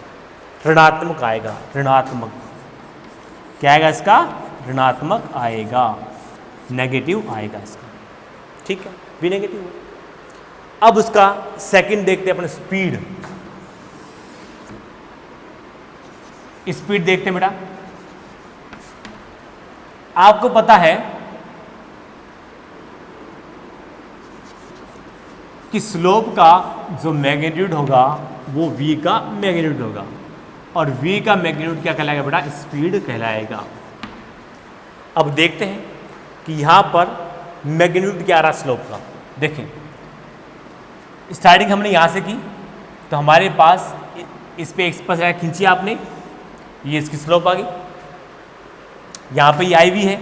ऋणात्मक आएगा, ऋणात्मक। क्या आएगा इसका, ऋणात्मक आएगा, नेगेटिव आएगा इसका, ठीक है, भी नेगेटिव। अब उसका सेकंड देखते हैं अपने, स्पीड। स्पीड देखते हैं बेटा। आपको पता है कि स्लोप का जो मैग्नीट्यूड होगा वो v का मैग्नीट्यूड होगा, और v का मैग्नीट्यूड क्या कहलाएगा बेटा, स्पीड कहलाएगा। अब देखते हैं कि यहां पर मैग्नीट्यूड क्या आ रहा स्लोप का। देखें, स्टार्टिंग हमने यहां से की तो हमारे पास इस पे एक्स पर खींची आपने, ये इसकी स्लोप आ गई। यहाँ पे ये आई भी है,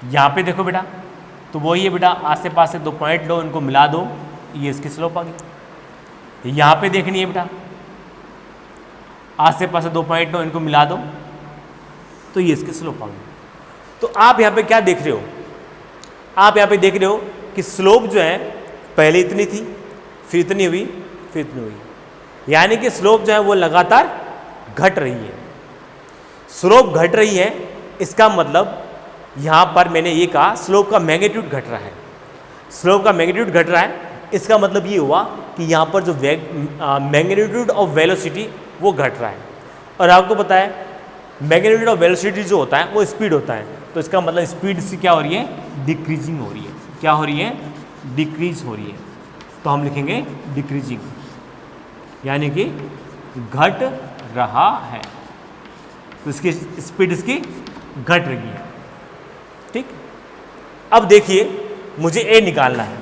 यहाँ पे देखो बेटा, तो वही है बेटा, आसे पास से 2 पॉइंट लो, इनको मिला दो, ये इसकी स्लोप आ गई। यहाँ पे देखनी है बेटा, आसे पास से 2 पॉइंट लो, इनको मिला दो, तो ये इसकी स्लोप आ गई। तो आप यहाँ पे क्या देख रहे हो, आप यहाँ पे देख रहे हो कि स्लोप जो है पहले इतनी थी, फिर इतनी हुई, फिर इतनी हुई, यानी कि स्लोप जो है वो लगातार घट रही है। स्लोप घट रही है, इसका मतलब यहाँ पर मैंने ये कहा स्लोप का मैग्नीट्यूड घट रहा है। स्लोप का मैग्नीट्यूड घट रहा है, इसका मतलब ये हुआ कि यहाँ पर जो मैग्नीट्यूड ऑफ वेलोसिटी वो घट रहा है। और आपको पता है मैग्नीट्यूड ऑफ वेलोसिटी जो होता है वो स्पीड होता है, तो इसका मतलब स्पीड से क्या हो रही है, डिक्रीजिंग हो रही है। क्या हो रही है, डिक्रीज हो रही है। तो हम लिखेंगे डिक्रीजिंग, यानी कि घट रहा है, तो इसकी स्पीड इसकी घट रही है, ठीक। अब देखिए मुझे ए निकालना है,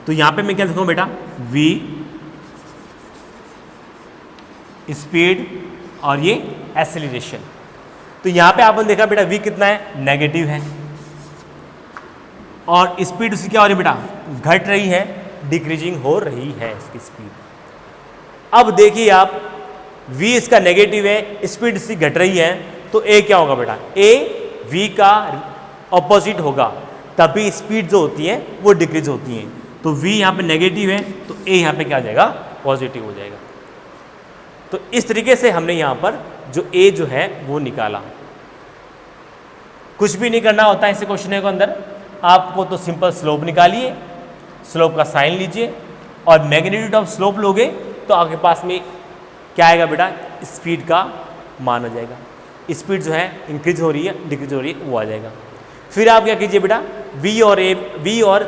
तो यहां पे मैं क्या लिखूंगा बेटा, v स्पीड और ये एक्सेलरेशन। तो यहां पे आपने देखा बेटा v कितना है, नेगेटिव है, और स्पीड उसकी क्या हो रही है बेटा, घट रही है, डिक्रीजिंग हो रही है इसकी स्पीड। अब देखिए आप, v इसका नेगेटिव है, स्पीड इसकी घट रही है, तो a क्या होगा बेटा, a v का ऑपोजिट होगा, तभी स्पीड जो होती है वो डिक्रीज होती है। तो v यहाँ पे नेगेटिव है, तो a यहाँ पे क्या आ जाएगा, पॉजिटिव हो जाएगा। तो इस तरीके से हमने यहाँ पर जो a जो है वो निकाला। कुछ भी नहीं करना होता है इस क्वेश्चन के अंदर, आपको तो सिंपल स्लोप निकालिए, स्लोप का साइन लीजिए, और मैग्नीट्यूड ऑफ स्लोप लोगे तो आपके पास में क्या आएगा बेटा, स्पीड का मान आ जाएगा। स्पीड जो है इंक्रीज हो रही है, डिक्रीज हो रही है, वो आ जाएगा। फिर आप क्या कीजिए बेटा, v और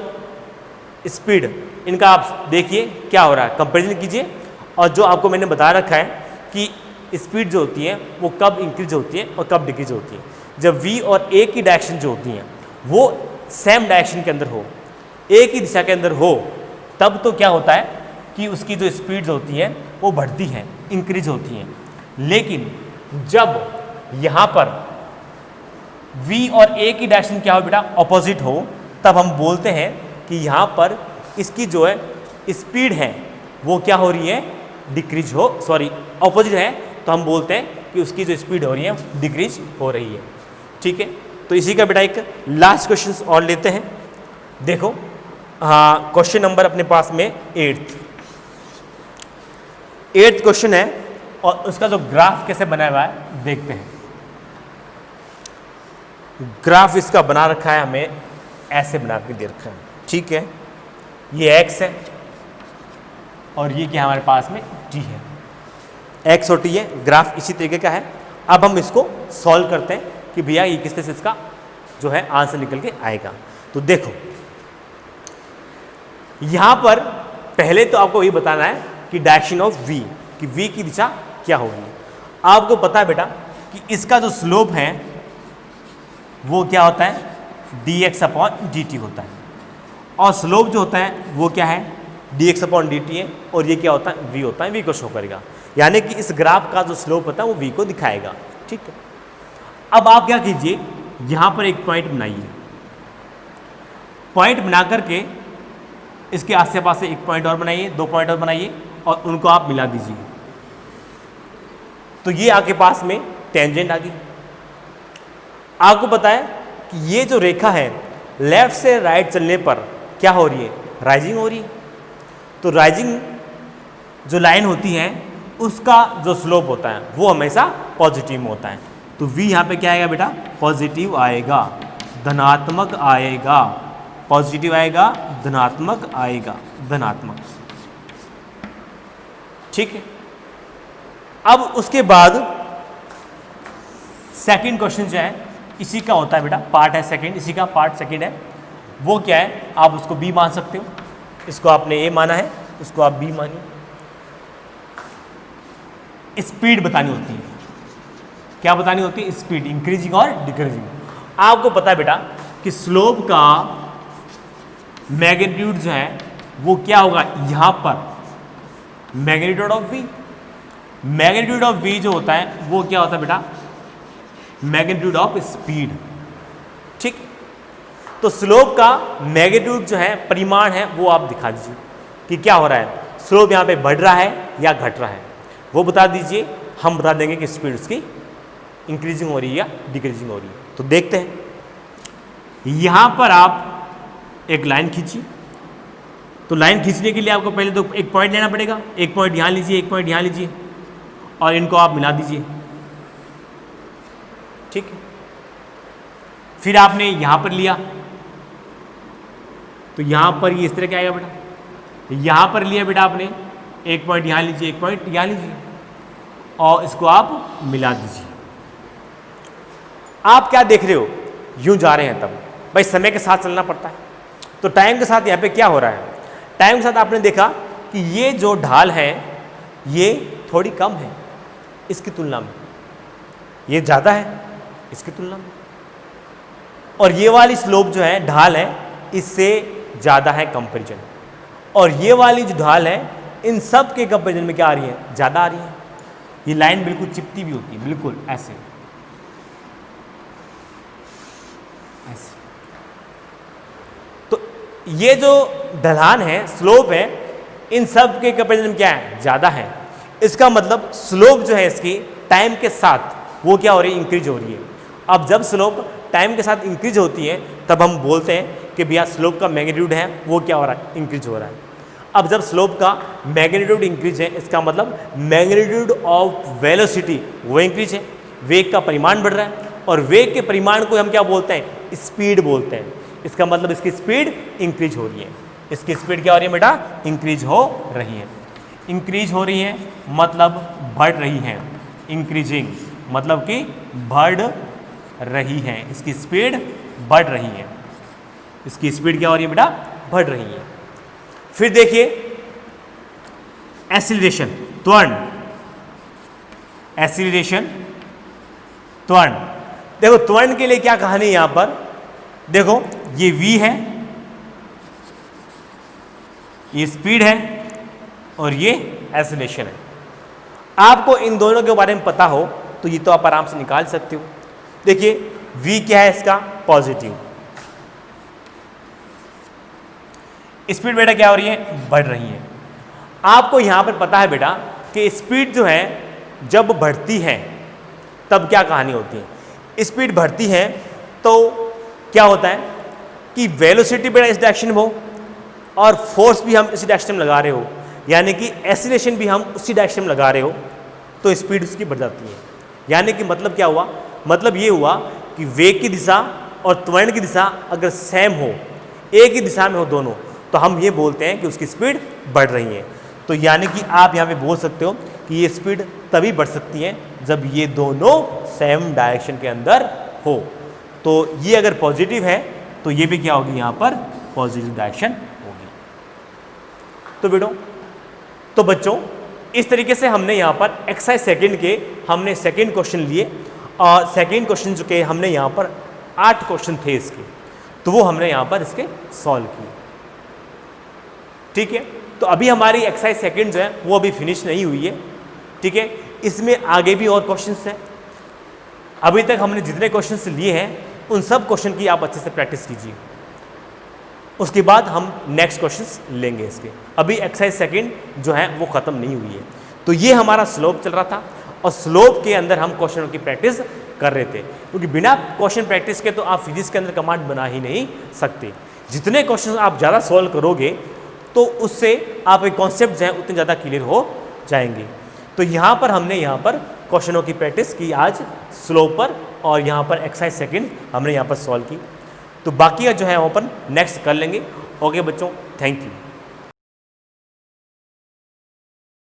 स्पीड इनका आप देखिए क्या हो रहा है, कंपेरिजन कीजिए। और जो आपको मैंने बता रखा है कि स्पीड जो होती है वो कब इंक्रीज होती है और कब डिक्रीज होती है, जब v और a की डायरेक्शन जो होती हैं वो सेम डायरेक्शन के अंदर हो, एक ही दिशा के अंदर हो, तब तो क्या होता है कि उसकी जो स्पीड्स होती हैं वो बढ़ती हैं, इंक्रीज होती हैं। लेकिन जब यहाँ पर v और a की डायरेक्शन क्या हो बेटा, ऑपोजिट हो, तब हम बोलते हैं कि यहाँ पर इसकी जो है स्पीड है वो क्या हो रही है, डिक्रीज हो, सॉरी ऑपोजिट है, तो हम बोलते हैं कि उसकी जो स्पीड हो रही है डिक्रीज हो रही है, ठीक है। तो इसी का बेटा एक लास्ट क्वेश्चन और लेते हैं। देखो, हाँ, क्वेश्चन नंबर अपने पास में 8th क्वेश्चन है, और उसका जो ग्राफ कैसे बनाया हुआ है देखते हैं। ग्राफ इसका बना रखा है, हमें ऐसे बना के दे रखा है, ठीक है। ये x है और ये क्या हमारे पास में t है, x और t है, ग्राफ इसी तरीके का है। अब हम इसको सॉल्व करते हैं कि भैया ये किस तरह से इसका जो है आंसर निकल के आएगा। तो देखो यहां पर पहले तो आपको ये बताना है कि डायरेक्शन ऑफ v, कि v की दिशा क्या होगी। आपको पता है बेटा कि इसका जो स्लोप है वो क्या होता है, dx/dt होता है, और स्लोप जो होता है वो क्या है, dx/dt है, और ये क्या होता है, v होता है, v को शो करेगा, यानी कि इस ग्राफ का जो स्लोप होता है वो v को दिखाएगा, ठीक है। अब आप क्या कीजिए, यहाँ पर एक पॉइंट बनाइए, पॉइंट बना करके इसके आस पास से एक पॉइंट और बनाइए, 2 पॉइंट और बनाइए और उनको आप मिला दीजिए। तो ये आपके पास में टेंजेंट आ गई। आपको पता है कि ये जो रेखा है लेफ्ट से राइट चलने पर क्या हो रही है, राइजिंग हो रही है। तो राइजिंग जो लाइन होती है उसका जो स्लोप होता है वो हमेशा पॉजिटिव होता है। तो v यहाँ पे क्या आएगा बेटा, पॉजिटिव आएगा, धनात्मक आएगा, पॉजिटिव आएगा, धनात्मक आएगा, धनात्मक। ठीक है। अब उसके बाद सेकंड क्वेश्चन जो है इसी का होता है बेटा, पार्ट है सेकंड, इसी का पार्ट सेकंड है। वो क्या है, आप उसको बी मान सकते हो, इसको आपने ए माना है, इसको आप बी मानिए। स्पीड बतानी होती है। क्या बतानी होती है, स्पीड, इंक्रीजिंग और डिक्रीजिंग। आपको पता है बेटा कि स्लोप का मैग्नीट्यूड जो है वो क्या होगा, यहां पर magnitude of v, magnitude of v जो होता है वो क्या होता है बेटा, मैग्नीट्यूड ऑफ स्पीड। ठीक। तो स्लोप का मैग्नीट्यूड जो है, परिमाण है, वो आप दिखा दीजिए कि क्या हो रहा है, स्लोप यहां पे बढ़ रहा है या घट रहा है, वो बता दीजिए। हम बता देंगे कि स्पीड उसकी इंक्रीजिंग हो रही है या डिक्रीजिंग हो रही है। तो देखते हैं, यहां पर आप एक लाइन खींचिए। तो लाइन खींचने के लिए आपको पहले तो एक पॉइंट लेना पड़ेगा, एक पॉइंट यहां लीजिए, एक पॉइंट यहां लीजिए और इनको आप मिला दीजिए। ठीक है। फिर आपने यहां पर लिया तो यहां पर ये इस तरह क्या आएगा बेटा, यहां पर लिया बेटा आपने, एक पॉइंट यहां लीजिए, एक पॉइंट यहां लीजिए और इसको आप मिला दीजिए। आप क्या देख रहे हो, यूं जा रहे हैं, तब भाई समय के साथ चलना पड़ता है। तो टाइम के साथ यहां पे क्या हो रहा है, टाइम के साथ आपने देखा कि ये जो ढाल है ये थोड़ी कम है इसकी तुलना में, ये ज़्यादा है इसकी तुलना में, और ये वाली स्लोप जो है, ढाल है, इससे ज़्यादा है कंपैरिजन, और ये वाली जो ढाल है इन सब के कंपैरिजन में क्या आ रही है, ज़्यादा आ रही है। ये लाइन बिल्कुल चिपटी भी होती है, बिल्कुल ऐसे ऐसे। तो ये जो ढलान है, स्लोप है, इन सब के कंपैरिजन में क्या है, ज़्यादा है। इसका मतलब स्लोप जो है इसकी टाइम के साथ वो क्या हो रही है, इंक्रीज हो रही है। अब जब स्लोप टाइम के साथ इंक्रीज होती है तब हम बोलते हैं कि भैया स्लोप का मैग्नीट्यूड है वो क्या हो रहा है, इंक्रीज हो रहा है। अब जब स्लोप का मैग्नीट्यूड इंक्रीज है, इसका मतलब मैग्नीट्यूड ऑफ वेलोसिटी वो इंक्रीज है, वेग का परिमाण बढ़ रहा है, और वेग के परिमाण को हम क्या बोलते हैं, स्पीड बोलते हैं। इसका मतलब इसकी स्पीड इंक्रीज हो रही है। इसकी स्पीड क्या हो रही है बेटा, इंक्रीज हो रही है। इंक्रीज हो रही है मतलब बढ़ रही है, इंक्रीजिंग मतलब कि बढ़ रही है, इसकी स्पीड बढ़ रही है। इसकी स्पीड क्या हो रही है बेटा, बढ़ रही है। फिर देखिए एक्सीलरेशन, त्वरण, एक्सीलरेशन, त्वरण। देखो त्वरण के लिए क्या कहानी है यहां पर, देखो ये v है, ये स्पीड है और ये एक्सीलरेशन है। आपको इन दोनों के बारे में पता हो तो ये तो आप आराम से निकाल सकते हो। देखिए v क्या है इसका, पॉजिटिव, स्पीड बेटा क्या हो रही है, बढ़ रही है। आपको यहां पर पता है बेटा कि स्पीड जो है जब बढ़ती है तब क्या कहानी होती है, स्पीड बढ़ती है तो क्या होता है कि वेलोसिटी बेटा इस डायरेक्शन में हो और फोर्स भी हम इसी डायरेक्शन में लगा रहे हो, यानी कि एक्सीलरेशन भी हम उसी डायरेक्शन में लगा रहे हो, तो स्पीड उसकी बढ़ जाती है। यानी कि मतलब क्या हुआ, मतलब ये हुआ कि वेग की दिशा और त्वरण की दिशा अगर सेम हो, एक ही दिशा में हो दोनों, तो हम ये बोलते हैं कि उसकी स्पीड बढ़ रही है। तो यानी कि आप यहाँ पे बोल सकते हो कि ये स्पीड तभी बढ़ सकती है जब ये दोनों सेम डायरेक्शन के अंदर हो। तो ये अगर पॉजिटिव है तो ये भी क्या होगी, यहाँ पर पॉजिटिव डायरेक्शन होगी। तो बच्चों इस तरीके से हमने यहाँ पर एक्सरसाइज सेकंड के हमने सेकंड क्वेश्चन लिए, और सेकंड क्वेश्चन जो के हमने यहाँ पर 8 क्वेश्चन थे इसके, तो वो हमने यहाँ पर इसके सॉल्व किए। ठीक है। तो अभी हमारी एक्सरसाइज सेकंड जो है वो अभी फिनिश नहीं हुई है। ठीक है। इसमें आगे भी और क्वेश्चंस हैं। अभी तक हमने जितने क्वेश्चंस लिए हैं उन सब क्वेश्चन की आप अच्छे से प्रैक्टिस कीजिए। उसके बाद हम नेक्स्ट क्वेश्चंस लेंगे इसके। अभी एक्सरसाइज सेकंड जो है वो ख़त्म नहीं हुई है। तो ये हमारा स्लोप चल रहा था और स्लोप के अंदर हम क्वेश्चनों की प्रैक्टिस कर रहे थे, क्योंकि बिना क्वेश्चन प्रैक्टिस के तो आप फिजिक्स के अंदर कमांड बना ही नहीं सकते। जितने क्वेश्चन आप ज़्यादा सॉल्व करोगे तो उससे आपके कॉन्सेप्ट जो हैं उतने ज़्यादा क्लियर हो जाएंगे। तो यहाँ पर हमने यहाँ पर क्वेश्चनों की प्रैक्टिस की आज स्लोप पर, और यहाँ पर एक्सरसाइज सेकंड हमने यहाँ पर सॉल्व की। तो बाकी का जो है वो अपन नेक्स्ट कर लेंगे। ओके बच्चों, थैंक यू।